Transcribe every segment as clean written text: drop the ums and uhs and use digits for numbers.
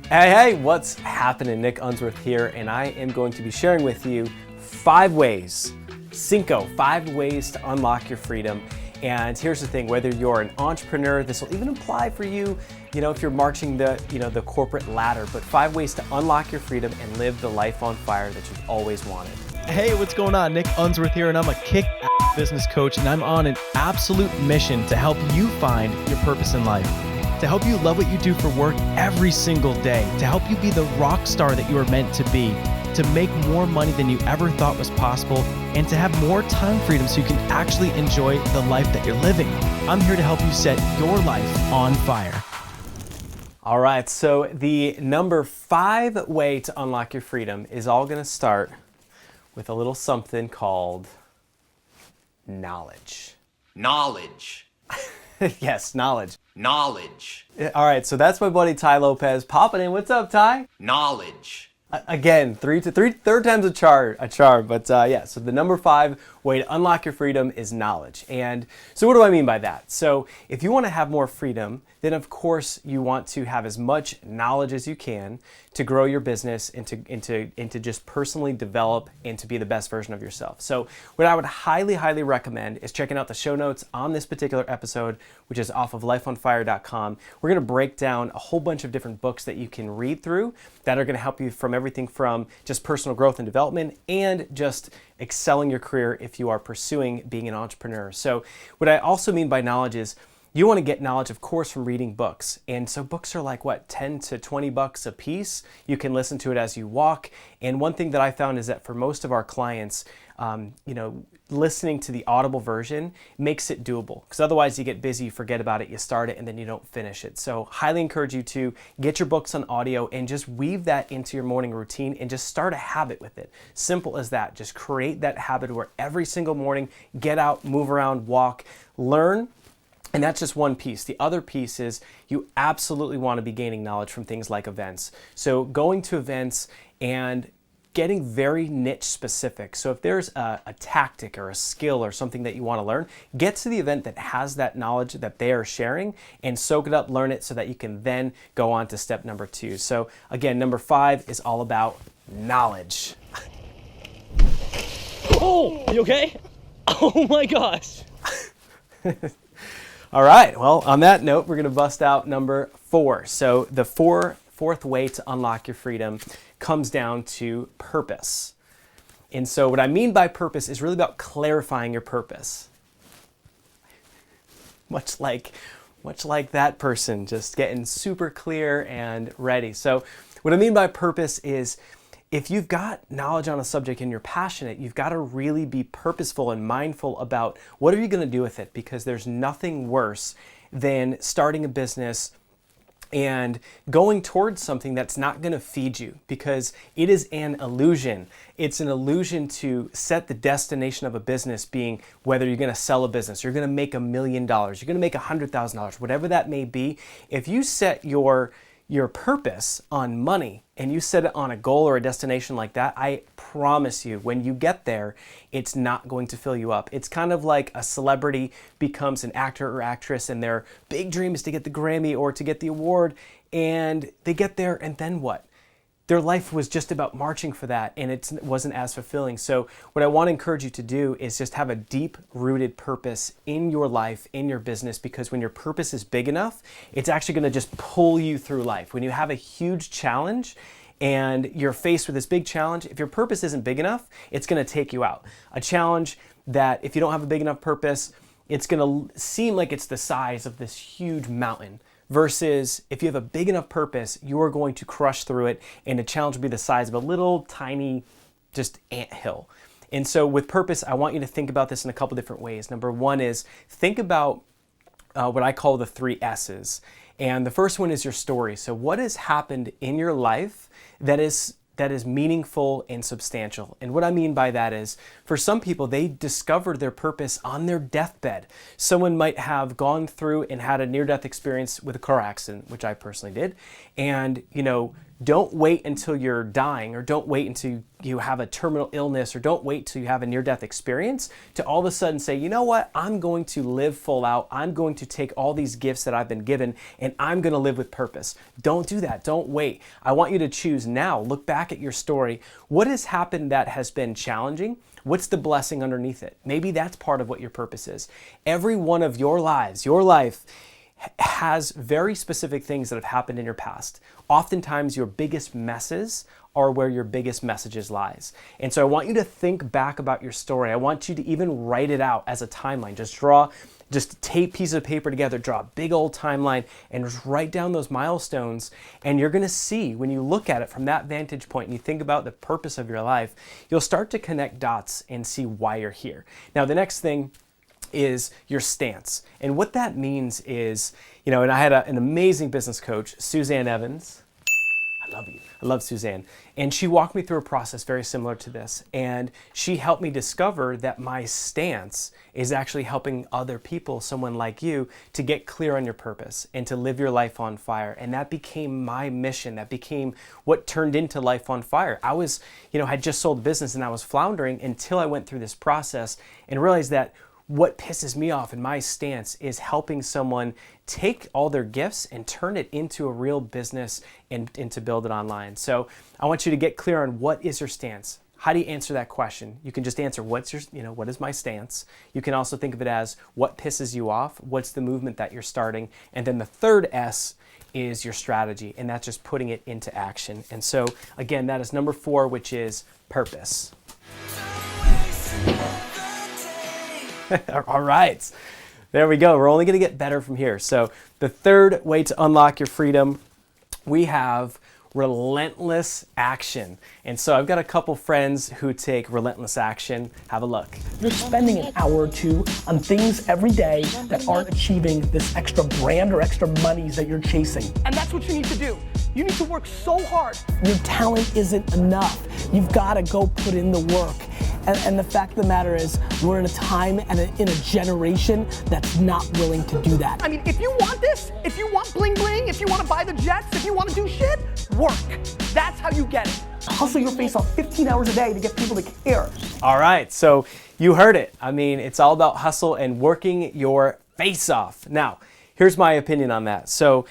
Hey, what's happening? Nick Unsworth here, and I am going to be sharing with you 5 ways to unlock your freedom. And here's the thing, whether you're an entrepreneur, this will even apply for you, if you're marching the corporate ladder, but 5 ways to unlock your freedom and live the life on fire that you've always wanted. Hey, what's going on? Nick Unsworth here, and I'm a kick-ass business coach, and I'm on an absolute mission to help you find your purpose in life, to help you love what you do for work every single day, to help you be the rock star that you are meant to be, to make more money than you ever thought was possible, and to have more time freedom so you can actually enjoy the life that you're living. I'm here to help you set your life on fire. All right, so the number 5 way to unlock your freedom is all going to start with a little something called knowledge. Knowledge. Yes, knowledge. Knowledge. All right, so that's my buddy Ty Lopez popping in. What's up, Ty? Knowledge. Again, third time's a charm. But yeah, so the number 5 way to unlock your freedom is knowledge. And so what do I mean by that? So if you want to have more freedom, then of course you want to have as much knowledge as you can to grow your business and to just personally develop and to be the best version of yourself. So what I would highly recommend is checking out the show notes on this particular episode, which is off of lifeonfire.com. We're going to break down a whole bunch of different books that you can read through that are going to help you from everything from just personal growth and development and just excelling your career if you are pursuing being an entrepreneur. So what I also mean by knowledge is you want to get knowledge, of course, from reading books. And so books are like, what, 10 to 20 bucks a piece? You can listen to it as you walk. And one thing that I found is that for most of our clients, listening to the Audible version makes it doable. Because otherwise you get busy, you forget about it, you start it, and then you don't finish it. So highly encourage you to get your books on audio and just weave that into your morning routine and just start a habit with it. Simple as that. Just create that habit where every single morning, get out, move around, walk, learn. And that's just one piece. The other piece is you absolutely want to be gaining knowledge from things like events. So going to events and getting very niche specific. So if there's a tactic or a skill or something that you want to learn, get to the event that has that knowledge that they are sharing and soak it up, learn it so that you can then go on to step number 2. So again, number 5 is all about knowledge. Oh, you okay? Oh my gosh. All right, well, on that note, we're going to bust out number 4. So the fourth way to unlock your freedom comes down to purpose. And so what I mean by purpose is really about clarifying your purpose. Much like that person, just getting super clear and ready. So what I mean by purpose is if you've got knowledge on a subject and you're passionate, you've got to really be purposeful and mindful about what are you going to do with it, because there's nothing worse than starting a business and going towards something that's not going to feed you, because it is an illusion. It's an illusion to set the destination of a business being whether you're going to sell a business, you're going to make $1 million, you're going to make $100,000, whatever that may be. If you set your purpose on money and you set it on a goal or a destination like that, I promise you, when you get there, it's not going to fill you up. It's kind of like a celebrity becomes an actor or actress and their big dream is to get the Grammy or to get the award, and they get there and then what? Their life was just about marching for that, and it wasn't as fulfilling. So what I want to encourage you to do is just have a deep-rooted purpose in your life, in your business, because when your purpose is big enough, it's actually going to just pull you through life. When you have a huge challenge and you're faced with this big challenge, if your purpose isn't big enough, it's going to take you out. A challenge that if you don't have a big enough purpose, it's going to seem like it's the size of this huge mountain. Versus if you have a big enough purpose, you are going to crush through it, and the challenge will be the size of a little tiny just anthill. And so with purpose, I want you to think about this in a couple different ways. Number 1 is think about what I call the 3 S's. And the first one is your story. So what has happened in your life that is meaningful and substantial? And what I mean by that is, for some people, they discovered their purpose on their deathbed. Someone might have gone through and had a near-death experience with a car accident, which I personally did, and Don't wait until you're dying, or don't wait until you have a terminal illness, or don't wait till you have a near-death experience to all of a sudden say, you know what, I'm going to live full out. I'm going to take all these gifts that I've been given and I'm going to live with purpose. Don't do that. Don't wait. I want you to choose now. Look back at your story. What has happened that has been challenging? What's the blessing underneath it? Maybe that's part of what your purpose is. Every one of your life has very specific things that have happened in your past. Oftentimes your biggest messes are where your biggest messages lies. And so I want you to think back about your story. I want you to even write it out as a timeline. Just tape pieces of paper together, draw a big old timeline, and just write down those milestones. And you're gonna see, when you look at it from that vantage point and you think about the purpose of your life, you'll start to connect dots and see why you're here. Now, the next thing is your stance. And what that means is, and I had an amazing business coach, Suzanne Evans. I love you. I love Suzanne. And she walked me through a process very similar to this. And she helped me discover that my stance is actually helping other people, someone like you, to get clear on your purpose and to live your life on fire. And that became my mission. That became what turned into Life on Fire. I was, had just sold a business and I was floundering until I went through this process and realized that what pisses me off in my stance is helping someone take all their gifts and turn it into a real business and to build it online. So I want you to get clear on what is your stance. How do you answer that question? You can just answer what is my stance? You can also think of it as what pisses you off? What's the movement that you're starting? And then the third S is your strategy, and that's just putting it into action. And so again, that is number 4, which is purpose. All right, there we go. We're only going to get better from here. So the third way to unlock your freedom, we have relentless action. And so I've got a couple friends who take relentless action. Have a look. You're spending an hour or two on things every day that aren't achieving this extra brand or extra monies that you're chasing. And that's what you need to do. You need to work so hard. Your talent isn't enough. You've got to go put in the work. And the fact of the matter is, we're in a time and in a generation that's not willing to do that. I mean, if you want this, if you want bling bling, if you want to buy the jets, if you want to do shit, work. That's how you get it. Hustle your face off 15 hours a day to get people to care. All right, so you heard it. I mean, it's all about hustle and working your face off. Now, here's my opinion on that. So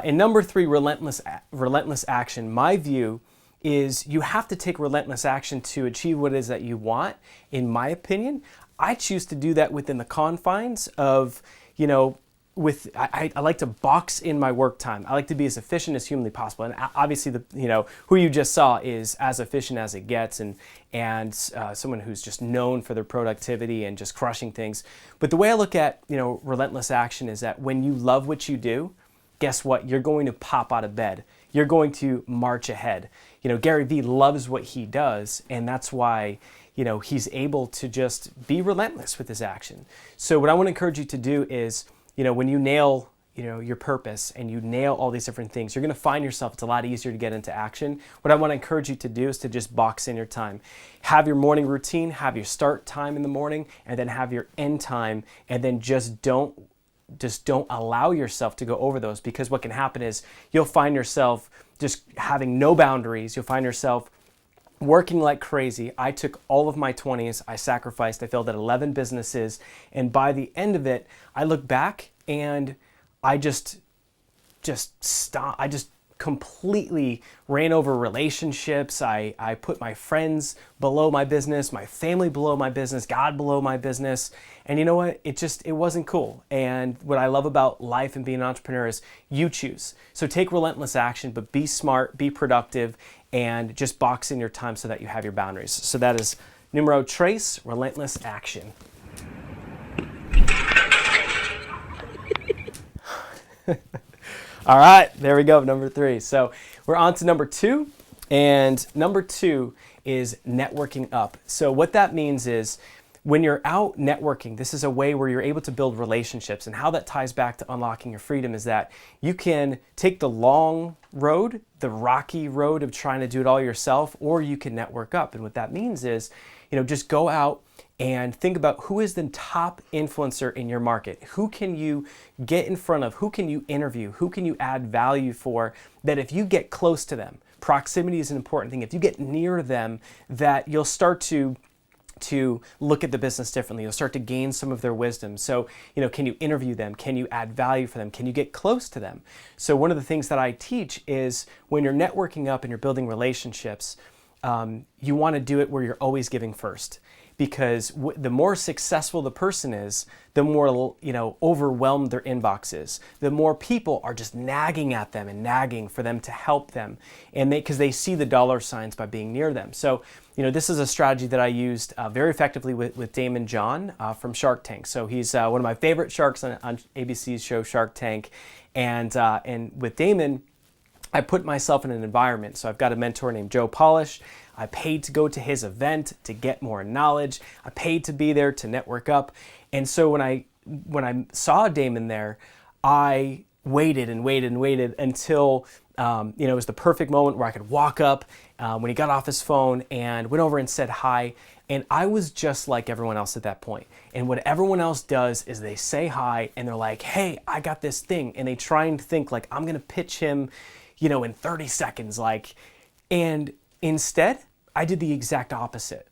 in number 3, relentless action, my view is you have to take relentless action to achieve what it is that you want. In my opinion, I choose to do that within the confines of, I like to box in my work time. I like to be as efficient as humanly possible. And obviously, who you just saw is as efficient as it gets, and someone who's just known for their productivity and just crushing things. But the way I look at, relentless action is that when you love what you do, guess what? You're going to pop out of bed. You're going to march ahead. Gary Vee loves what he does, and that's why, he's able to just be relentless with his action. So what I want to encourage you to do is, when you nail, your purpose and you nail all these different things, you're going to find yourself, it's a lot easier to get into action. What I want to encourage you to do is to just box in your time. Have your morning routine, have your start time in the morning, and then have your end time, and then just don't allow yourself to go over those, because what can happen is you'll find yourself just having no boundaries. You'll find yourself working like crazy. I took all of my 20s, I sacrificed, I failed at 11 businesses, and by the end of it, I look back and I just stopped. I just completely ran over relationships. I put my friends below my business, my family below my business, God below my business. And you know what? It wasn't cool. And what I love about life and being an entrepreneur is you choose. So take relentless action, but be smart, be productive, and just box in your time so that you have your boundaries. So that is numero tres, relentless action. All right, there we go, number 3. So we're on to number 2, and number 2 is networking up. So what that means is when you're out networking, this is a way where you're able to build relationships. And how that ties back to unlocking your freedom is that you can take the long road, the rocky road of trying to do it all yourself, or you can network up. And what that means is, just go out and think about who is the top influencer in your market. Who can you get in front of? Who can you interview? Who can you add value for? That if you get close to them, proximity is an important thing. If you get near them, that you'll start to look at the business differently. You'll start to gain some of their wisdom. So, can you interview them? Can you add value for them? Can you get close to them? So one of the things that I teach is when you're networking up and you're building relationships, you want to do it where you're always giving first. Because the more successful the person is, the more overwhelmed their inbox is. The more people are just nagging at them and nagging for them to help them, and because they see the dollar signs by being near them. So this is a strategy that I used very effectively with Daymond John from Shark Tank. So he's one of my favorite sharks on ABC's show Shark Tank, and with Daymond, I put myself in an environment. So I've got a mentor named Joe Polish. I paid to go to his event to get more knowledge. I paid to be there to network up. And so when I saw Daymond there, I waited and waited and waited until it was the perfect moment where I could walk up when he got off his phone and went over and said hi. And I was just like everyone else at that point. And what everyone else does is they say hi and they're like, hey, I got this thing. And they try and think like, I'm going to pitch him, in 30 seconds. And instead, I did the exact opposite.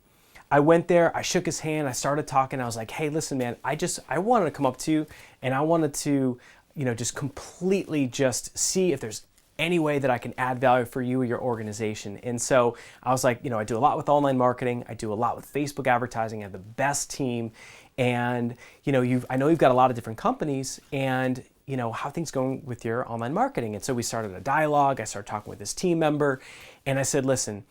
I went there, I shook his hand, I started talking. I was like, hey, listen, man, I wanted to come up to you and I wanted to, just completely just see if there's any way that I can add value for you or your organization. And so I was like, I do a lot with online marketing. I do a lot with Facebook advertising. I have the best team. And, I know you've got a lot of different companies, and how are things going with your online marketing? And so we started a dialogue. I started talking with this team member, and I said, listen,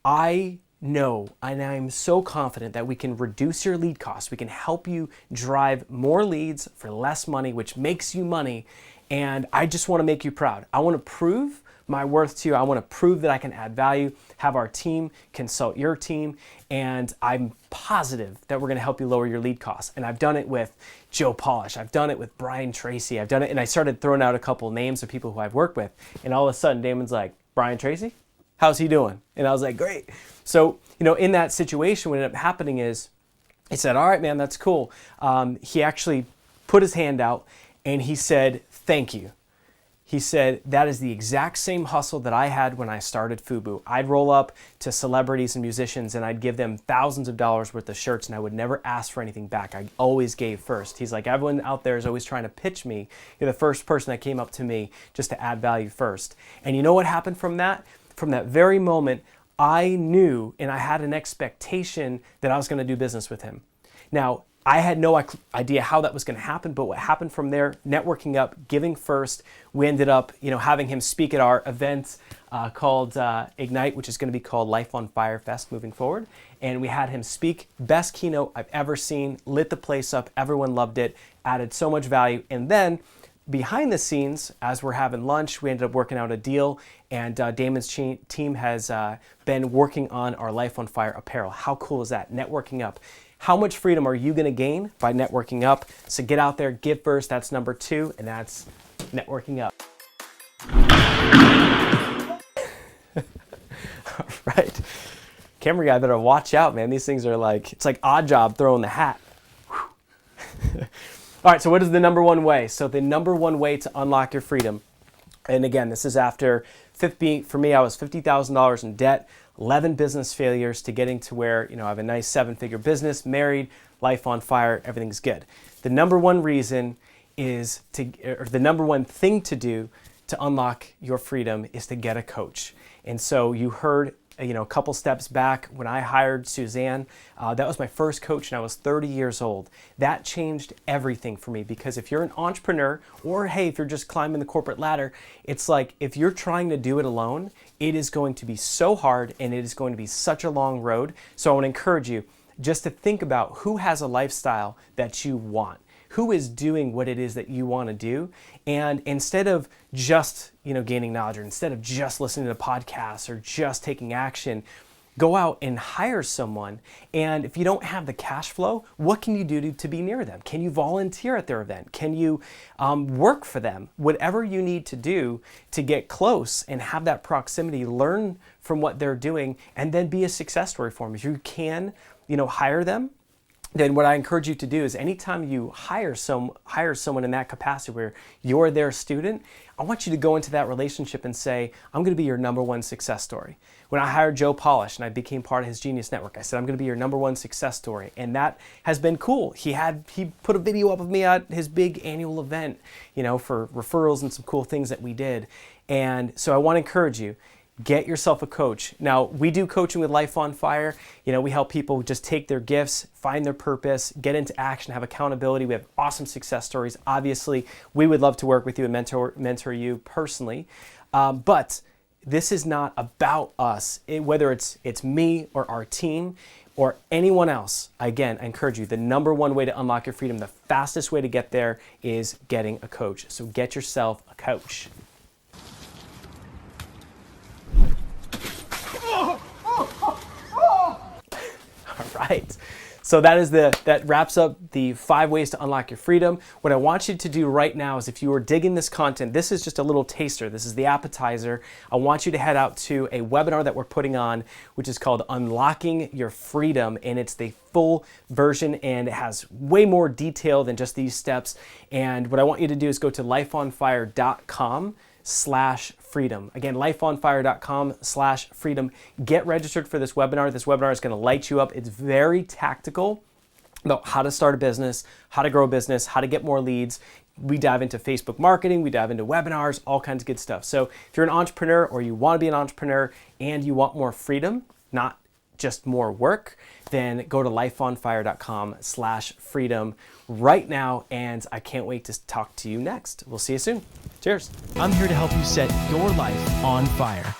I know, and I'm so confident that we can reduce your lead costs. We can help you drive more leads for less money, which makes you money. And I just want to make you proud. I want to prove my worth to you. I want to prove that I can add value, have our team consult your team, and I'm positive that we're going to help you lower your lead costs. And I've done it with Joe Polish. I've done it with Brian Tracy. I've done it, and I started throwing out a couple names of people who I've worked with. And all of a sudden, Daymond's like, Brian Tracy? How's he doing? And I was like, great. So, in that situation, what ended up happening is he said, all right, man, that's cool. He actually put his hand out and he said, thank you. He said, that is the exact same hustle that I had when I started FUBU. I'd roll up to celebrities and musicians and I'd give them thousands of dollars worth of shirts, and I would never ask for anything back. I always gave first. He's like, everyone out there is always trying to pitch me. You're the first person that came up to me just to add value first. And you know what happened from that? From that very moment, I knew and I had an expectation that I was going to do business with him. Now, I had no idea how that was going to happen, but what happened from there, networking up, giving first, we ended up, having him speak at our event called Ignite, which is going to be called Life on Fire Fest moving forward. And we had him speak, best keynote I've ever seen, lit the place up, everyone loved it, added so much value. And then behind the scenes, as we're having lunch, we ended up working out a deal, and Daymond's team has been working on our Life on Fire apparel. How cool is that? Networking up. How much freedom are you going to gain by networking up? So get out there, give first. That's number 2, and that's networking up. All right. Camera guy better watch out, man. These things are it's like Odd Job throwing the hat. All right, so what is the number one way? So the number one way to unlock your freedom, and again, this is after for me, I was $50,000 in debt, 11 business failures to getting to where, I have a nice 7-figure business, married, life on fire, everything's good. The number one reason is the number one thing to do to unlock your freedom is to get a coach. And so you heard a couple steps back when I hired Suzanne, that was my first coach and I was 30 years old. That changed everything for me, because if you're an entrepreneur, or hey, if you're just climbing the corporate ladder, it's like if you're trying to do it alone, it is going to be so hard and it is going to be such a long road. So I want to encourage you just to think about who has a lifestyle that you want. Who is doing what it is that you want to do? And instead of just, gaining knowledge, or instead of just listening to podcasts or just taking action, go out and hire someone. And if you don't have the cash flow, what can you do to be near them? Can you volunteer at their event? Can you work for them? Whatever you need to do to get close and have that proximity, learn from what they're doing, and then be a success story for them. If you can, hire them, then what I encourage you to do is anytime you hire someone in that capacity where you're their student, I want you to go into that relationship and say, I'm going to be your number one success story. When I hired Joe Polish and I became part of his Genius Network, I said, I'm going to be your number one success story. And that has been cool. He put a video up of me at his big annual event, for referrals and some cool things that we did. And so I want to encourage you, get yourself a coach. Now, we do coaching with Life on Fire. We help people just take their gifts, find their purpose, get into action, have accountability. We have awesome success stories. Obviously, we would love to work with you and mentor you personally. But this is not about us, whether it's me or our team or anyone else. Again, I encourage you, the number one way to unlock your freedom, the fastest way to get there is getting a coach. So get yourself a coach. All right. So that wraps up the 5 ways to unlock your freedom. What I want you to do right now is if you are digging this content, this is just a little taster. This is the appetizer. I want you to head out to a webinar that we're putting on, which is called Unlocking Your Freedom. And it's the full version and it has way more detail than just these steps. And what I want you to do is go to lifeonfire.com/freedom. Again, lifeonfire.com/freedom. Get registered for this webinar. This webinar is going to light you up. It's very tactical about how to start a business, how to grow a business, how to get more leads. We dive into Facebook marketing, we dive into webinars, all kinds of good stuff. So if you're an entrepreneur or you want to be an entrepreneur and you want more freedom, not just more work, then go to lifeonfire.com/freedom right now. And I can't wait to talk to you next. We'll see you soon. Cheers. I'm here to help you set your life on fire.